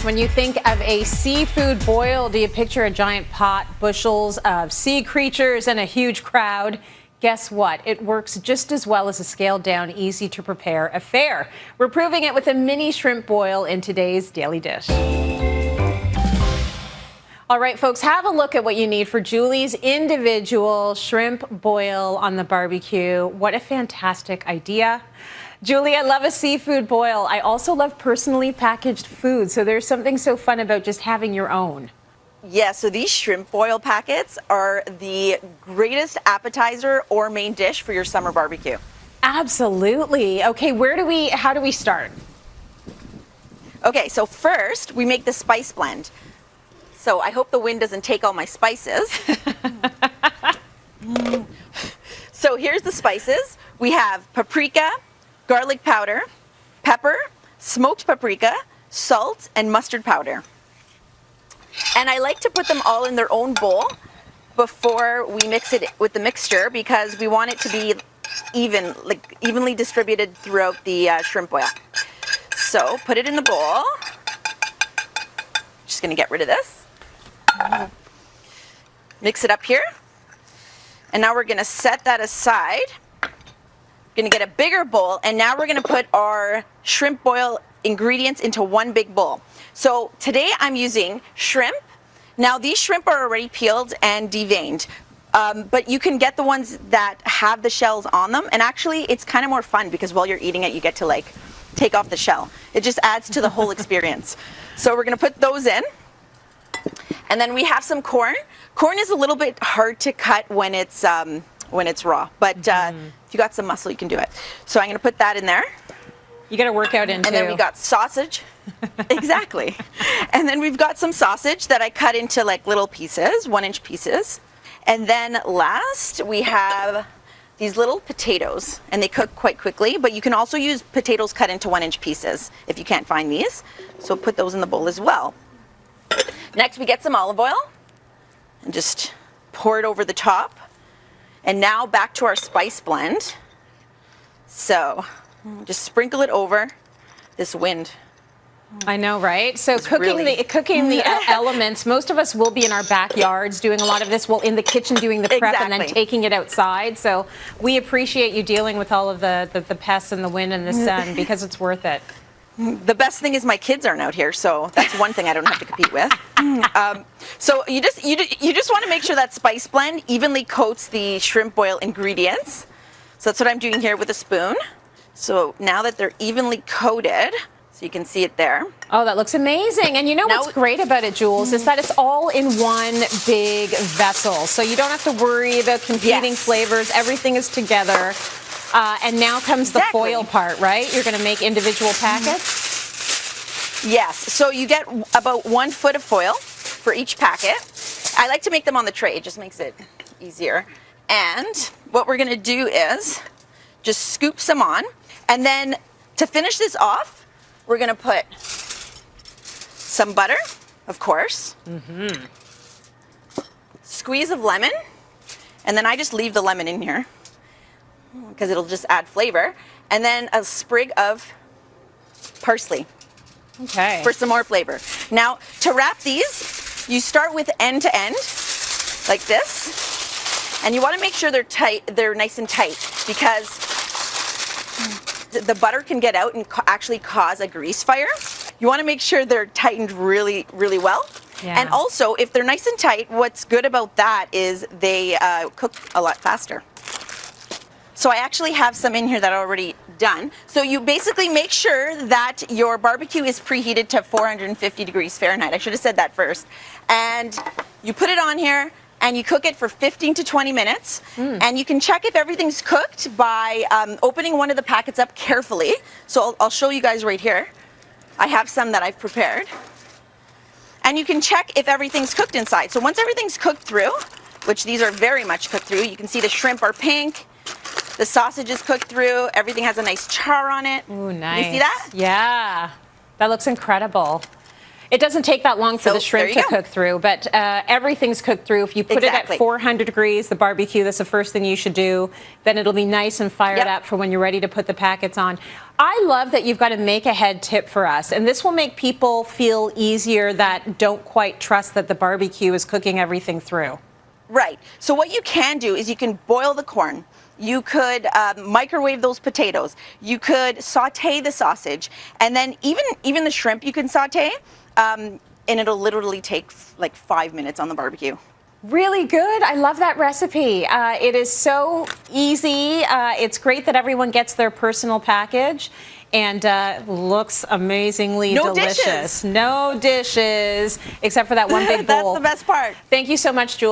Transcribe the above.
When you think of a seafood boil, do you picture a giant pot, bushels of sea creatures, and a huge crowd? Guess what? It works just as well as a scaled down, easy to prepare affair. We're proving it with a mini shrimp boil in today's Daily Dish. All right, folks, have a look at what you need for Julie's individual shrimp boil on the barbecue. What a fantastic idea. Julie, I love a seafood boil. I also love personally packaged food, so there's something so fun about just having your own. Yeah, so these shrimp boil packets are the greatest appetizer or main dish for your summer barbecue. Absolutely. Okay, how do we start? Okay, so first we make the spice blend. So I hope the wind doesn't take all my spices. So here's the spices. We have paprika, garlic powder, pepper, smoked paprika, salt, and mustard powder. And I like to put them all in their own bowl before we mix it with the mixture because we want it to be evenly distributed throughout the shrimp boil. So put it in the bowl. Just gonna get rid of this. Mix it up here. And now we're gonna set that aside. We're gonna get a bigger bowl, and now we're gonna put our shrimp boil ingredients into one big bowl. So today I'm using shrimp. Now these shrimp are already peeled and deveined, but you can get the ones that have the shells on them, and actually it's kind of more fun because while you're eating it you get to take off the shell. It just adds to the whole experience. So we're gonna put those in, and then we have some corn. Corn is a little bit hard to cut when it's raw, but if you got some muscle you can do it. So I'm gonna put that in there. You got to work out into. And then we got sausage. Exactly. And then we've got some sausage that I cut into little pieces, 1-inch pieces. And then last we have these little potatoes, and they cook quite quickly, but you can also use potatoes cut into 1-inch pieces if you can't find these. So put those in the bowl as well. Next we get some olive oil and just pour it over the top. And now back to our spice blend. So just sprinkle it over this wind. I know, right? So cooking the elements, most of us will be in our backyards doing a lot of this. Well, in the kitchen doing the prep and then taking it outside. So we appreciate you dealing with all of the pests and the wind and the sun because it's worth it. The best thing is my kids aren't out here, so that's one thing I don't have to compete with. So you just want to make sure that spice blend evenly coats the shrimp boil ingredients. So that's what I'm doing here with a spoon. So now that they're evenly coated, so you can see it there. Oh, that looks amazing. And you know what's great about it, Jules, is that it's all in one big vessel. So you don't have to worry about competing flavors. Everything is together. And now comes the foil part, right? You're going to make individual packets? Yes. So you get about 1 foot of foil for each packet. I like to make them on the tray. It just makes it easier. And what we're going to do is just scoop some on. And then to finish this off, we're going to put some butter, of course. Squeeze of lemon. And then I just leave the lemon in here because it'll just add flavor. And then a sprig of parsley. Okay. For some more flavor. Now, to wrap these, you start with end to end, like this. And you want to make sure they're tight, they're nice and tight, because the butter can get out and actually cause a grease fire. You want to make sure they're tightened really, really well. Yeah. And also, if they're nice and tight, what's good about that is they cook a lot faster. So I actually have some in here that are already done. So you basically make sure that your barbecue is preheated to 450 degrees Fahrenheit. I should have said that first. And you put it on here and you cook it for 15 to 20 minutes. And you can check if everything's cooked by opening one of the packets up carefully. So I'll show you guys right here. I have some that I've prepared. And you can check if everything's cooked inside. So once everything's cooked through, which these are very much cooked through, you can see the shrimp are pink. The sausage is cooked through. Everything has a nice char on it. Ooh, nice. You see that? Yeah. That looks incredible. It doesn't take that long for the shrimp to cook through, but everything's cooked through. If you put it at 400 degrees, the barbecue, that's the first thing you should do. Then it'll be nice and fired up for when you're ready to put the packets on. I love that you've got a make-ahead tip for us, and this will make people feel easier that don't quite trust that the barbecue is cooking everything through. Right. So what you can do is you can boil the corn. You could microwave those potatoes. You could saute the sausage, and then even the shrimp you can saute. And it'll literally take like 5 minutes on the barbecue. Really good. I love that recipe. It is so easy. It's great that everyone gets their personal package, and looks amazingly delicious. Dishes. No dishes, except for that one big bowl. That's the best part. Thank you so much, Jules.